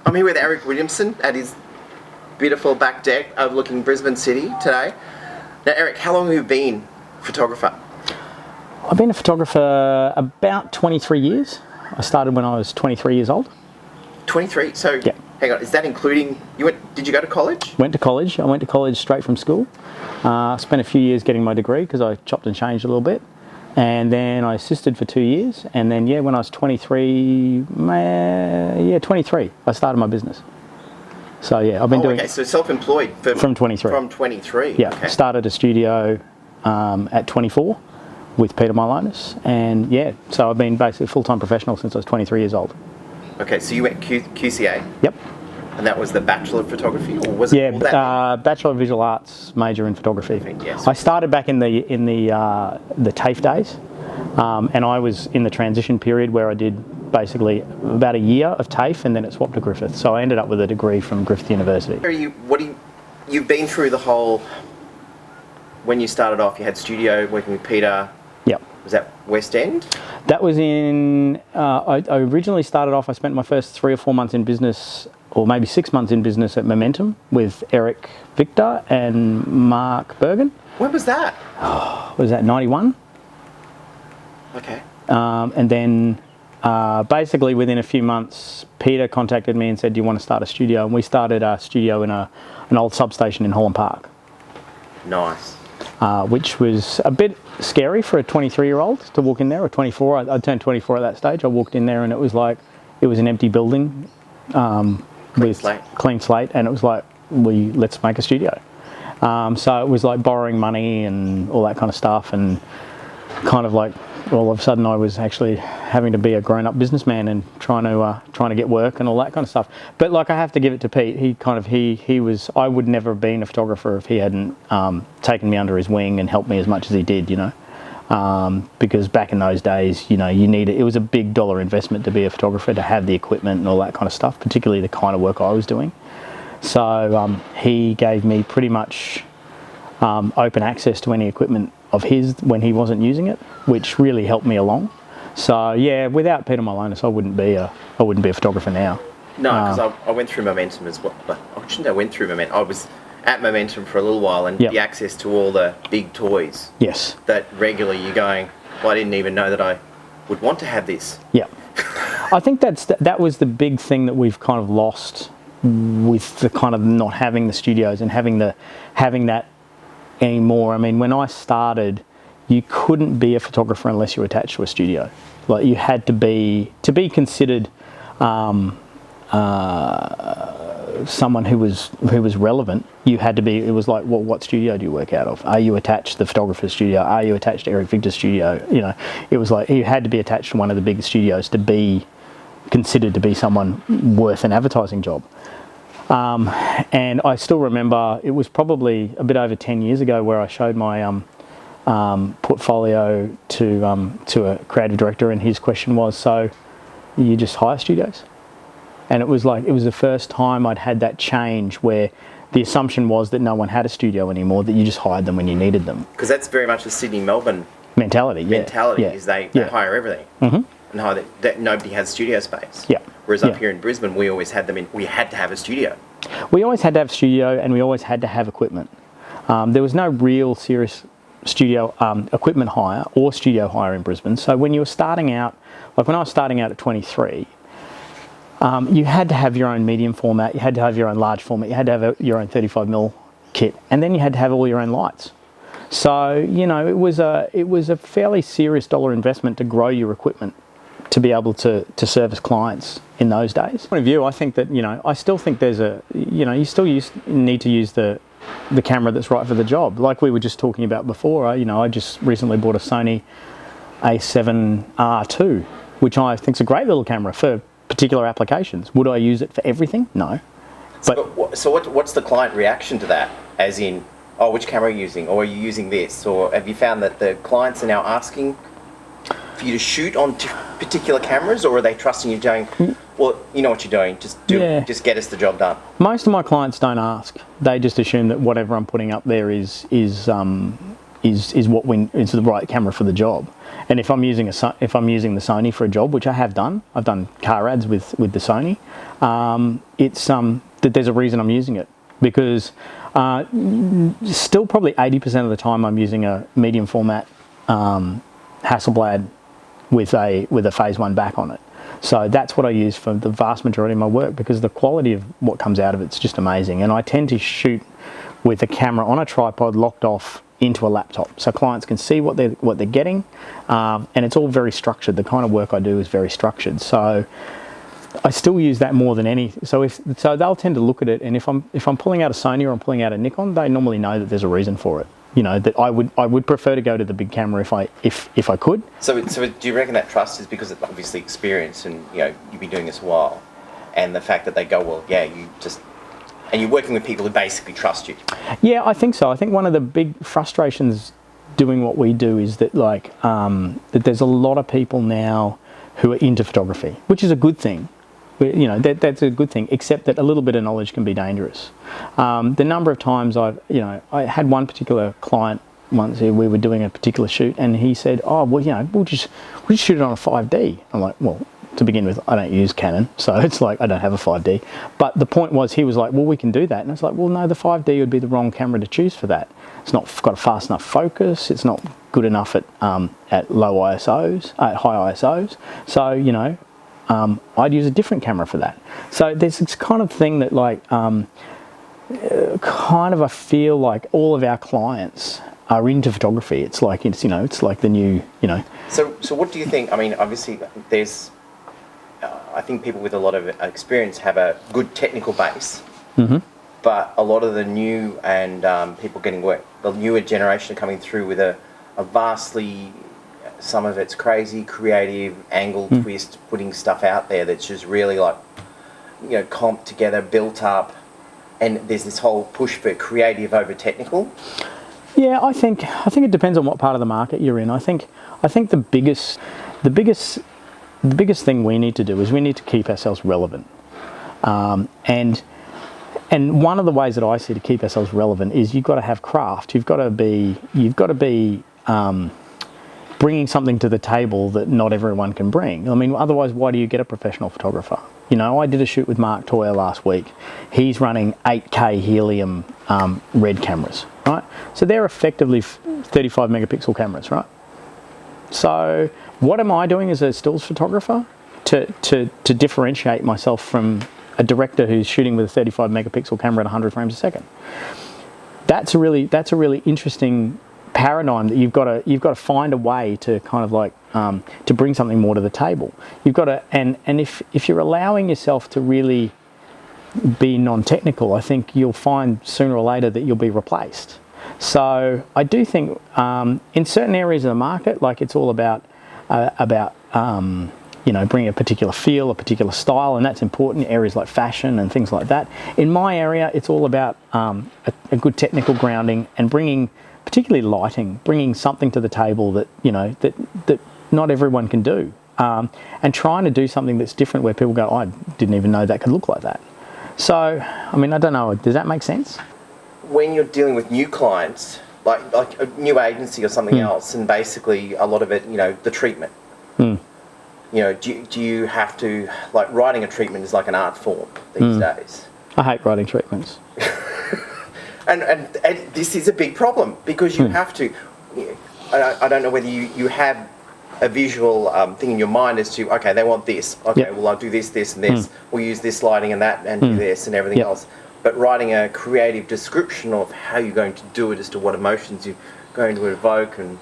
I'm here with Erik Williamson at his beautiful back deck overlooking Brisbane City today. Now, Erik, how long have you been a photographer? I've been a photographer about 23 years. I started when I was 23 years old. 23? So, yeah. Hang on, is that including, did you go to college? Went to college. I went to college straight from school. Spent a few years getting my degree because I chopped and changed a little bit. And then I assisted for 2 years. And then, when I was 23, I started my business. So, I've been doing... Okay, so self-employed from 23. From 23? Yeah, okay. Started a studio at 24 with Peter Milonis. And, so I've been basically a full-time professional since I was 23 years old. Okay, so you went QCA? Yep. And that was the Bachelor of Photography, or was it? Bachelor of Visual Arts, major in photography. Yes. I started back in the TAFE days, and I was in the transition period where I did basically about a year of TAFE, and then it swapped to Griffith. So I ended up with a degree from Griffith University. You've been through the whole. When you started off, you had studio working with Peter. Yep. Was that West End? That was in. I originally started off. I spent my first 3 or 4 months in business, or maybe 6 months in business at Momentum with Eric Victor and Mark Bergen. When was that? Was that 91? Okay. And then basically within a few months, Peter contacted me and said, do you want to start a studio? And we started a studio in an old substation in Holland Park. Nice. Which was a bit scary for a 23-year-old to walk in there, or 24. I turned 24 at that stage. I walked in there and it was an empty building. Clean slate, and it was like, let's make a studio. So it was like borrowing money and all that kind of stuff, and kind of like all of a sudden I was actually having to be a grown-up businessman and trying to get work and all that kind of stuff. But like, I have to give it to Pete. He was. I would never have been a photographer if he hadn't taken me under his wing and helped me as much as he did. Because back in those days, you needed, it was a big dollar investment to be a photographer, to have the equipment and all that kind of stuff, particularly the kind of work I was doing. So he gave me pretty much open access to any equipment of his when he wasn't using it, which really helped me along. So without Peter Milonis, I wouldn't be a photographer now. No, because I went through Momentum as well. But I shouldn't have went through Momentum. I was at Momentum for a little while, and the access to all the big toys. Yes. That regularly you're going, well, I didn't even know that I would want to have this. Yeah. I think that was the big thing that we've kind of lost with the kind of not having the studios and having that anymore. I mean, when I started, you couldn't be a photographer unless you were attached to a studio. Like, you had to be considered someone who was relevant. You had to be. It was like, well, what studio do you work out of? Are you attached to the photographer's studio? Are you attached to Eric Victor's studio? It was like you had to be attached to one of the big studios to be considered to be someone worth an advertising job. And I still remember, it was probably a bit over 10 years ago, where I showed my portfolio to a creative director, and his question was, so you just hire studios? And it was the first time I'd had that change where the assumption was that no one had a studio anymore, that you just hired them when you needed them. Because that's very much a Sydney-Melbourne mentality. Is they hire everything. Mm-hmm. And hire that nobody has studio space. Yeah. Whereas up here in Brisbane, we always had we had to have a studio. We always had to have a studio, and we always had to have equipment. There was no real serious studio equipment hire or studio hire in Brisbane. So when you were starting out, like when I was starting out at 23, you had to have your own medium format, you had to have your own large format, you had to have your own 35mm kit, and then you had to have all your own lights. So, it was a fairly serious dollar investment to grow your equipment to be able to service clients in those days. Point of view, I think that, I still think there's you still need to use the camera that's right for the job. Like we were just talking about before, I just recently bought a Sony A7R II, which I think is a great little camera for particular applications. Would I use it for everything? No. But so what's the client reaction to that? As in, oh, which camera are you using? Or are you using this? Or have you found that the clients are now asking for you to shoot on particular cameras, or are they trusting you, going, well, you know what you're doing, just get us the job done? Most of my clients don't ask. They just assume that whatever I'm putting up there is is what is the right camera for the job. And if I'm using the Sony for a job, which I have done, I've done car ads with the Sony. It's that there's a reason I'm using it, because still probably 80% of the time I'm using a medium format Hasselblad with a phase 1 back on it. So that's what I use for the vast majority of my work, because the quality of what comes out of it's just amazing. And I tend to shoot with a camera on a tripod locked off into a laptop, so clients can see what they're getting, and it's all very structured. The kind of work I do is very structured, so I still use that more than any. So they'll tend to look at it, and if I'm pulling out a Sony or I'm pulling out a Nikon, they normally know that there's a reason for it. You know, that I would prefer to go to the big camera if I could. So do you reckon that trust is because of obviously experience, and you know you've been doing this a while, and the fact that they go, well, yeah, and you're working with people who basically trust you? Yeah, I think so. I think one of the big frustrations doing what we do is that that there's a lot of people now who are into photography, which is a good thing. You know, that's a good thing, except that a little bit of knowledge can be dangerous. The number of times I had one particular client once who we were doing a particular shoot, and he said, oh, well, you know, we'll just shoot it on a 5D. I'm like, well, to begin with, I don't use Canon, so it's like I don't have a 5D. But the point was, he was like, well, we can do that. And I was like, well, no, the 5D would be the wrong camera to choose for that. It's not got a fast enough focus. It's not good enough at low ISOs, at high ISOs. So, you know, I'd use a different camera for that. So there's this kind of thing that kind of I feel like all of our clients are into photography. It's like it's like the new, you know. So what do you think? I mean, obviously there's I think people with a lot of experience have a good technical base, but a lot of the new and people getting work, the newer generation coming through with a vastly, some of it's crazy, creative, angle twist, putting stuff out there that's just really like, you know, comped together, built up, and there's this whole push for creative over technical. Yeah, I think it depends on what part of the market you're in. I think the biggest thing we need to do is we need to keep ourselves relevant, and one of the ways that I see to keep ourselves relevant is you've got to have craft. You've got to be bringing something to the table that not everyone can bring. I mean, otherwise, why do you get a professional photographer? You know, I did a shoot with Mark Toyer last week. He's running 8K helium red cameras, right? So they're effectively 35 megapixel cameras, right? So what am I doing as a stills photographer to differentiate myself from a director who's shooting with a 35 megapixel camera at 100 frames a second? That's a really interesting paradigm that you've got to find a way to kind of like to bring something more to the table. You've got to, and if you're allowing yourself to really be non-technical, I think you'll find sooner or later that you'll be replaced. So I do think in certain areas of the market, like it's all about you know, bringing a particular feel, a particular style, and that's important. Areas like fashion and things like that. In my area, it's all about a good technical grounding and bringing, particularly lighting, bringing something to the table that, you know, that not everyone can do, and trying to do something that's different where people go, I didn't even know that could look like that. So, I mean, I don't know, does that make sense? When you're dealing with new clients, like a new agency or something else, and basically a lot of it, you know, the treatment. You know, do you have to, like, writing a treatment is like an art form these days. I hate writing treatments. and this is a big problem because you have to, I don't know whether you have a visual thing in your mind as to, okay, they want this. Okay, well, I'll do this, this, and this. We'll use this lighting and that and do this and everything else. But writing a creative description of how you're going to do it as to what emotions you're going to evoke and...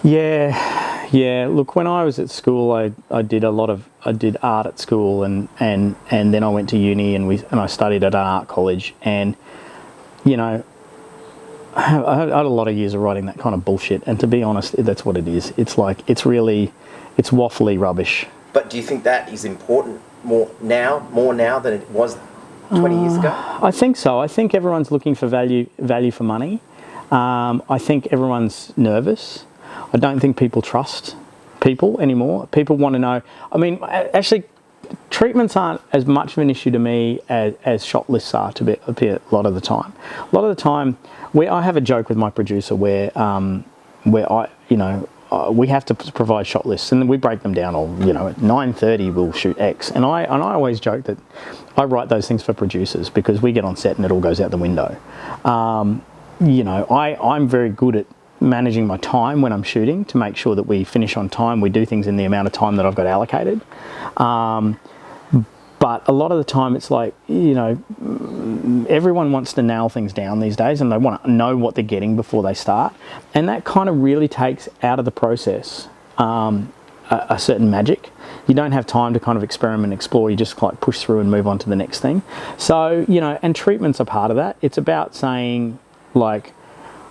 Yeah. Look, when I was at school, I did art at school, and then I went to uni and I studied at an art college, and you know, I had a lot of years of writing that kind of bullshit. And to be honest, that's what it is. It's like it's waffly rubbish. But do you think that is important more now than it was 20 years ago? I think so. I think everyone's looking for value for money. I think everyone's nervous. I don't think people trust people anymore. People want to know. I mean, actually, treatments aren't as much of an issue to me as shot lists are to be a lot of the time. A lot of the time, I have a joke with my producer where we have to provide shot lists and we break them down. Or at 9:30 we'll shoot X, and I always joke that I write those things for producers because we get on set and it all goes out the window. I'm very good at managing my time when I'm shooting to make sure that we finish on time. We do things in the amount of time that I've got allocated. But a lot of the time it's like, everyone wants to nail things down these days and they want to know what they're getting before they start. And that kind of really takes out of the process a certain magic. You don't have time to kind of experiment, explore. You just like push through and move on to the next thing. So, and treatments are part of that. It's about saying like,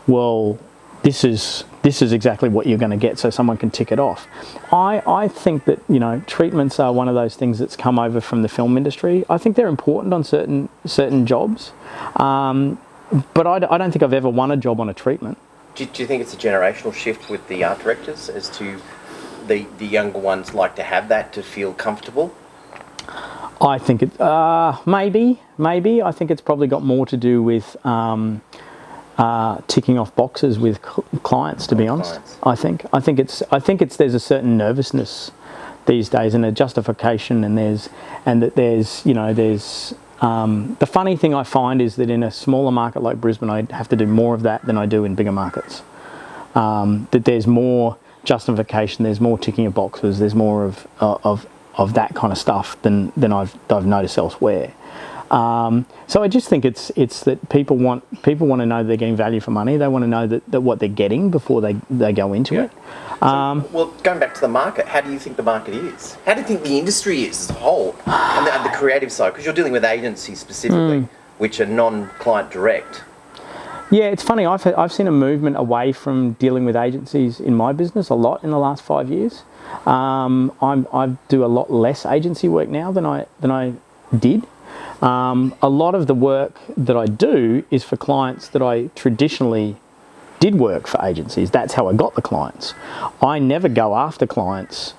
well, this is exactly what you're going to get, so someone can tick it off. I think that treatments are one of those things that's come over from the film industry. I think they're important on certain jobs, but I don't think I've ever won a job on a treatment. Do you think it's a generational shift with the art directors as to the younger ones like to have that to feel comfortable? I think it maybe. I think it's probably got more to do with ticking off boxes with clients, to be honest. I think it's there's a certain nervousness these days and a justification, and there's the funny thing I find is that in a smaller market like Brisbane, I have to do more of that than I do in bigger markets. That there's more justification, there's more ticking of boxes, there's more of that kind of stuff than I've noticed elsewhere. So I just think it's that people want to know they're getting value for money. They want to know that what they're getting before they go into it. Well, going back to the market, how do you think the market is? How do you think the industry is as a whole, and the creative side? Because you're dealing with agencies specifically, which are non-client direct. Yeah, it's funny. I've seen a movement away from dealing with agencies in my business a lot in the last 5 years. I do a lot less agency work now than I did. A lot of the work that I do is for clients that I traditionally did work for agencies. That's how I got the clients. I never go after clients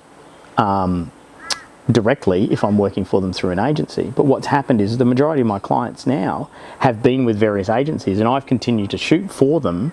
directly if I'm working for them through an agency. But what's happened is the majority of my clients now have been with various agencies, and I've continued to shoot for them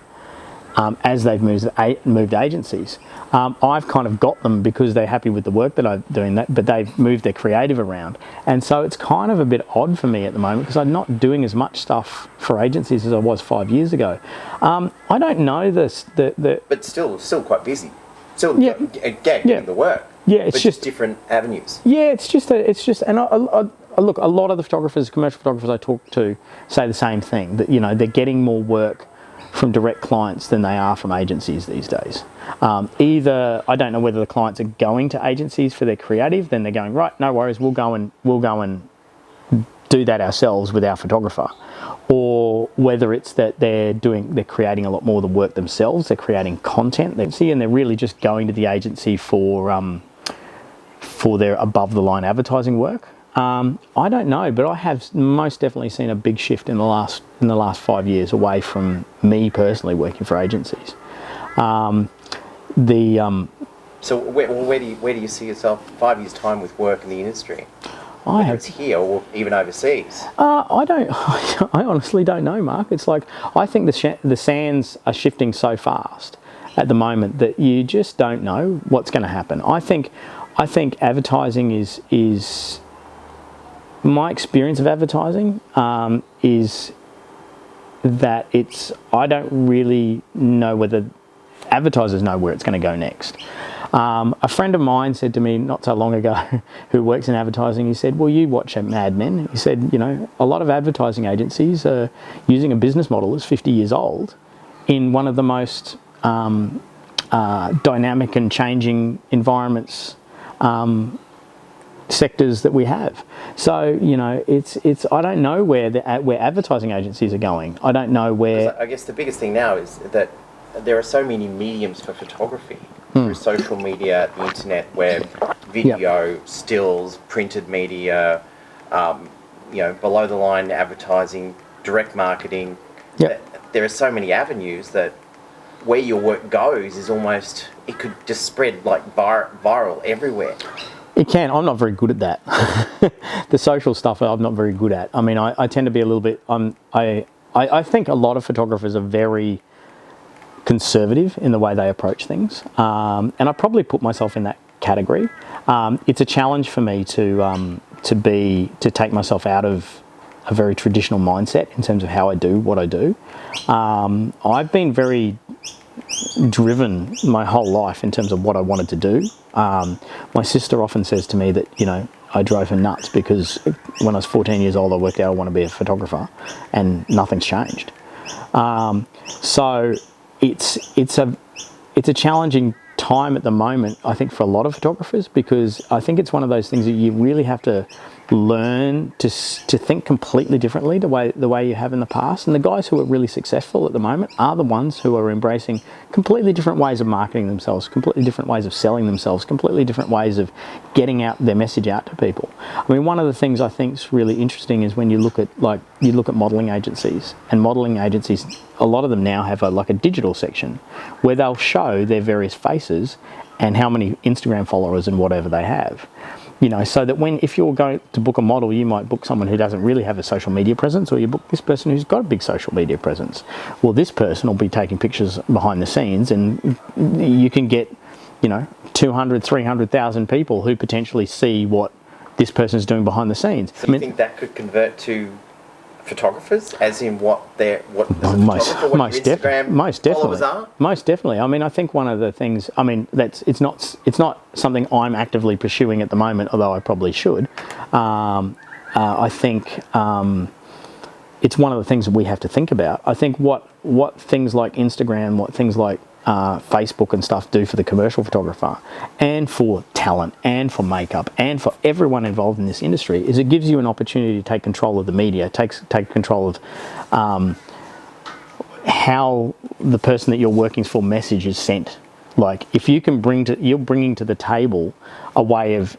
as they've moved agencies. I've kind of got them because they're happy with the work that I'm doing, but they've moved their creative around. And so it's kind of a bit odd for me at the moment because I'm not doing as much stuff for agencies as I was 5 years ago. I don't know this. But still quite busy. Still getting the work. Yeah, it's just different avenues. Yeah, it's just, and I look, a lot of the photographers, commercial photographers I talk to say the same thing, that, they're getting more work from direct clients than they are from agencies these days. Either, I don't know whether the clients are going to agencies for their creative, then they're going, right, no worries, we'll go and do that ourselves with our photographer. Or whether it's that they're creating a lot more of the work themselves, they're creating content, and they're really just going to the agency for their above the line advertising work. I don't know, but I have most definitely seen a big shift in the last 5 years away from me personally working for agencies. So where do you see yourself 5 years' time with work in the industry? Whether it's here or even overseas. I honestly don't know, Mark. It's like I think the sands are shifting so fast at the moment that you just don't know what's going to happen. I think advertising is my experience of advertising is that I don't really know whether advertisers know where it's going to go next. A friend of mine said to me not so long ago, who works in advertising, he said, well, you watch Mad Men. He said, a lot of advertising agencies are using a business model that's 50 years old in one of the most dynamic and changing environments, sectors that we have. So, it's I don't know where advertising agencies are going. I don't know where... I guess the biggest thing now is that there are so many mediums for photography. Through social media, the internet, web, video, stills, printed media, below the line advertising, direct marketing. There are so many avenues that where your work goes is almost, it could just spread like viral everywhere. It can. I'm not very good at that. The social stuff I'm not very good at. I mean, I tend to be a little bit. I think a lot of photographers are very conservative in the way they approach things, and I probably put myself in that category. It's a challenge for me to take myself out of a very traditional mindset in terms of how I do what I do. I've been very driven my whole life in terms of what I wanted to do. My sister often says to me that, you know, I drove her nuts because when I was 14 years old, I worked out I want to be a photographer, and nothing's changed. So it's a challenging time at the moment, I think, for a lot of photographers, because I think it's one of those things that you really have to learn to think completely differently the way you have in the past. And the guys who are really successful at the moment are the ones who are embracing completely different ways of marketing themselves, completely different ways of selling themselves, completely different ways of getting out their message out to people. I mean, one of the things I think is really interesting is when you look at modeling agencies, and modeling agencies, a lot of them now have a digital section where they'll show their various faces and how many Instagram followers and whatever they have. You know, so that if you're going to book a model, you might book someone who doesn't really have a social media presence, or you book this person who's got a big social media presence. Well, this person will be taking pictures behind the scenes, and you can get, 200, 300,000 people who potentially see what this person's doing behind the scenes. So you think that could convert to photographers, as in most definitely are? Most definitely. I mean, I think one of the things, I mean, it's not something I'm actively pursuing at the moment, although I probably should. I think it's one of the things that we have to think about. I think what things like Instagram, what things like Facebook and stuff do for the commercial photographer, and for talent, and for makeup, and for everyone involved in this industry, is it gives you an opportunity to take control of the media, take control of how the person that you're working for message is sent. Like, if you can you're bringing to the table a way of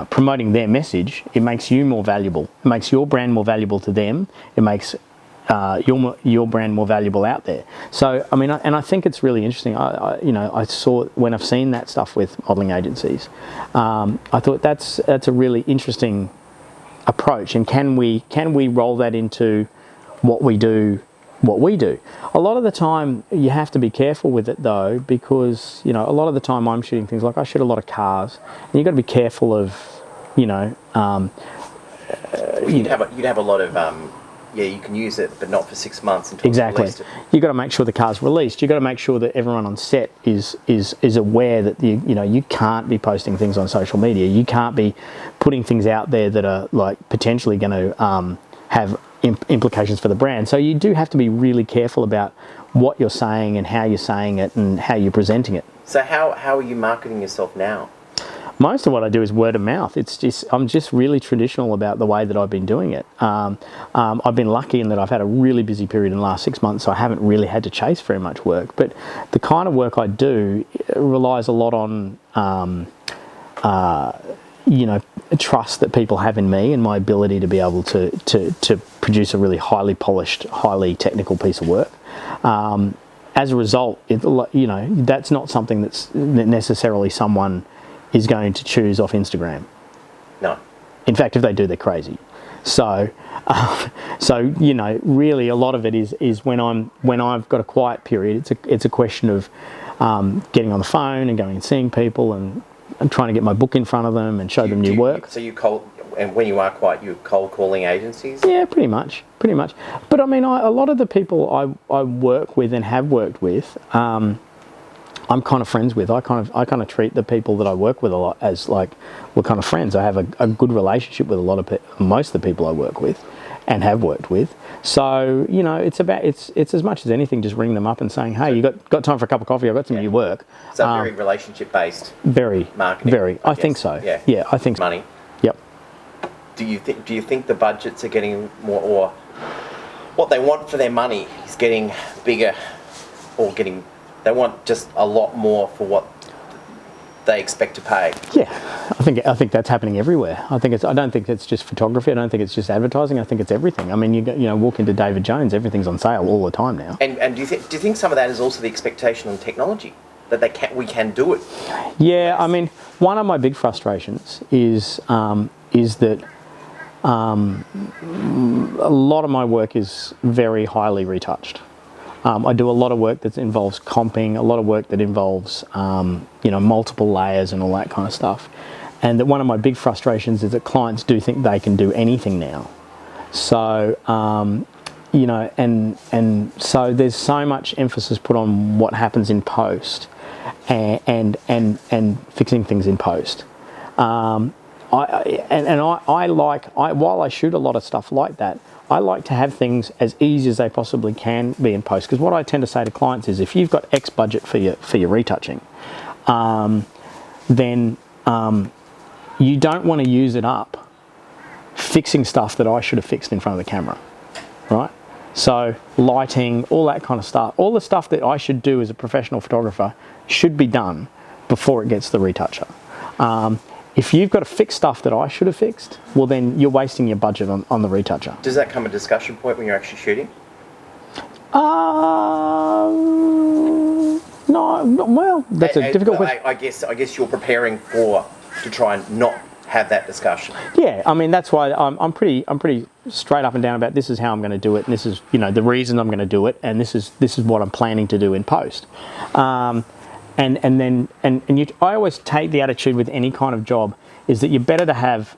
promoting their message, it makes you more valuable. It makes your brand more valuable to them. It makes your brand more valuable out there. So, I mean, I think it's really interesting. I saw, when I've seen that stuff with modelling agencies, I thought that's a really interesting approach. And can we roll that into what we do? A lot of the time you have to be careful with it, though, because a lot of the time I'm shooting things, like I shoot a lot of cars, and you've got to be careful of you'd have a lot of you can use it, but not for 6 months until exactly. It's released. You've got to make sure the car's released. You've got to make sure that everyone on set is aware that you can't be posting things on social media. You can't be putting things out there that are potentially going to have implications for the brand. So you do have to be really careful about what you're saying and how you're saying it and how you're presenting it. So how are you marketing yourself now? Most of what I do is word of mouth. I'm just really traditional about the way that I've been doing it. I've been lucky in that I've had a really busy period in the last 6 months, so I haven't really had to chase very much work. But the kind of work I do relies a lot on trust that people have in me and my ability to be able to produce a really highly polished, highly technical piece of work. As a result, that's not something that necessarily someone is going to choose off Instagram. No. In fact, if they do, they're crazy. So really a lot of it is when I've got a quiet period, it's a question of getting on the phone and going and seeing people and trying to get my book in front of them and show them new work. So and when you are quiet, you're cold calling agencies? Yeah, pretty much. But I mean, a lot of the people I work with and have worked with, I'm kind of friends with. I kind of treat the people that I work with a lot as we're kind of friends. I have a good relationship with most of the people I work with and have worked with. So it's as much as anything just ringing them up and saying, hey, you got time for a cup of coffee? I've got some new work. So very relationship based. Very marketing. Very. I think so. Yeah. I think money. Yep. Do you think the budgets are getting more, or what they want for their money is getting bigger, or they want just a lot more for what they expect to pay? Yeah, I think that's happening everywhere. I don't think it's just photography. I don't think it's just advertising. I think it's everything. I mean, you walk into David Jones, everything's on sale all the time now. And do you think some of that is also the expectation on technology? that we can do it? Yeah, I mean, one of my big frustrations is that a lot of my work is very highly retouched. I do a lot of work that involves comping, a lot of work that involves multiple layers and all that kind of stuff. And that one of my big frustrations is that clients do think they can do anything now. So and so there's so much emphasis put on what happens in post and fixing things in post. While I shoot a lot of stuff like that, I like to have things as easy as they possibly can be in post. Because what I tend to say to clients is, if you've got X budget for your retouching, then you don't want to use it up fixing stuff that I should have fixed in front of the camera, right? So lighting, all that kind of stuff, all the stuff that I should do as a professional photographer should be done before it gets to the retoucher. If you've got to fix stuff that I should have fixed, well then you're wasting your budget on the retoucher. Does that come a discussion point when you're actually shooting? No, well, that's a difficult question. I guess you're preparing to try and not have that discussion. Yeah, I mean, that's why I'm pretty straight up and down about this is how I'm going to do it, and this is the reason I'm going to do it, and this is what I'm planning to do in post. I always take the attitude with any kind of job is that you're better to have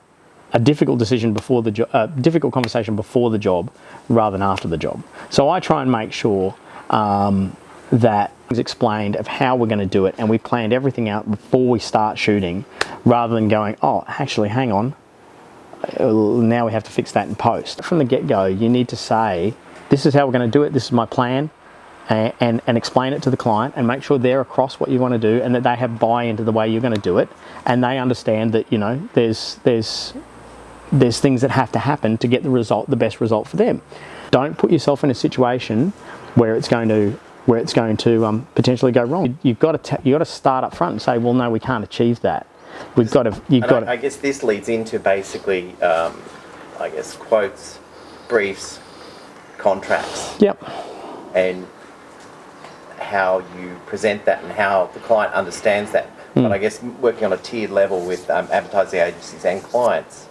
a difficult decision before the job, difficult conversation before the job, rather than after the job. So I try and make sure that it's explained of how we're going to do it, and we planned everything out before we start shooting, rather than going, oh, actually, hang on, now we have to fix that in post. From the get-go, you need to say, this is how we're going to do it, this is my plan, and explain it to the client, and make sure they're across what you want to do, and that they have buy-in to the way you're going to do it, and they understand that there's things that have to happen to get the best result for them. Don't put yourself in a situation where it's going to potentially go wrong. You've got to start up front and say, well, no, we can't achieve that. I guess this leads into basically, quotes, briefs, contracts. Yep. And how you present that and how the client understands that. But I guess working on a tiered level with advertising agencies and clients,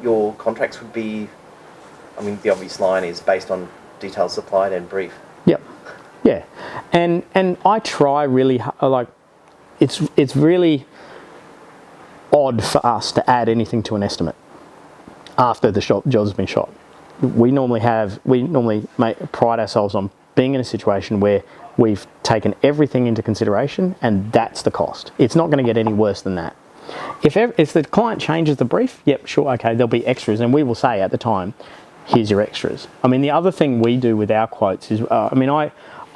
your contracts would be, the obvious line is based on details supplied and brief. Yep. Yeah. And I try really, it's really odd for us to add anything to an estimate after the job's been shot. We normally pride ourselves on being in a situation where we've taken everything into consideration, and that's the cost. It's not going to get any worse than that. If the client changes the brief, yep, sure, okay, there'll be extras, and we will say at the time, here's your extras. The other thing we do with our quotes is,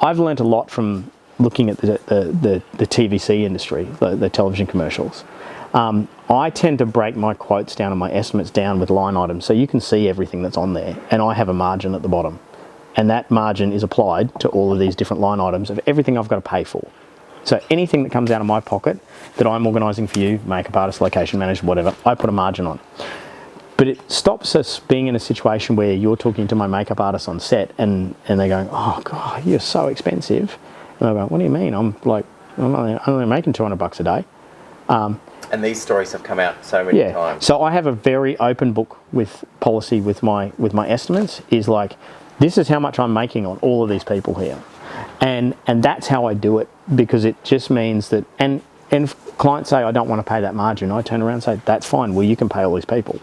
I've learnt a lot from looking at the TVC industry, the television commercials. I tend to break my quotes down and my estimates down with line items, so you can see everything that's on there, and I have a margin at the bottom. And that margin is applied to all of these different line items of everything I've got to pay for. So anything that comes out of my pocket that I'm organising for you, makeup artist, location manager, whatever, I put a margin on. But it stops us being in a situation where you're talking to my makeup artist on set and they're going, oh God, you're so expensive. And I go, what do you mean? I'm only making $200 a day. And these stories have come out so many times. So I have a very open book with policy with my estimates, is like, this is how much I'm making on all of these people here. And that's how I do it, because it just means that, and if clients say, I don't want to pay that margin, I turn around and say, that's fine, well, you can pay all these people.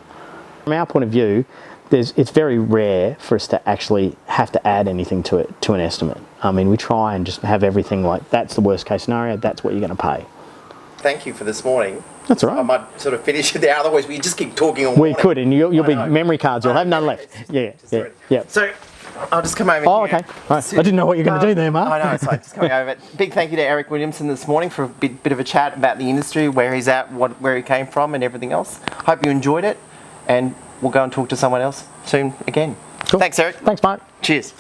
From our point of view, it's very rare for us to actually have to add anything to it, to an estimate. We try and just have everything like, that's the worst case scenario, that's what you're going to pay. Thank you for this morning. That's all right. I might sort of finish it there, otherwise we just keep talking all morning. We could, and you'll be memory cards, you'll have none left. Yeah. So, I'll just come over here. Oh, here. okay. Right. I didn't know what you were going to do there, Mark. I know, so just coming over. Big thank you to Erik Williamson this morning for a bit of a chat about the industry, where he's at, where he came from and everything else. Hope you enjoyed it, and we'll go and talk to someone else soon again. Cool. Thanks, Erik. Thanks, Mark. Cheers.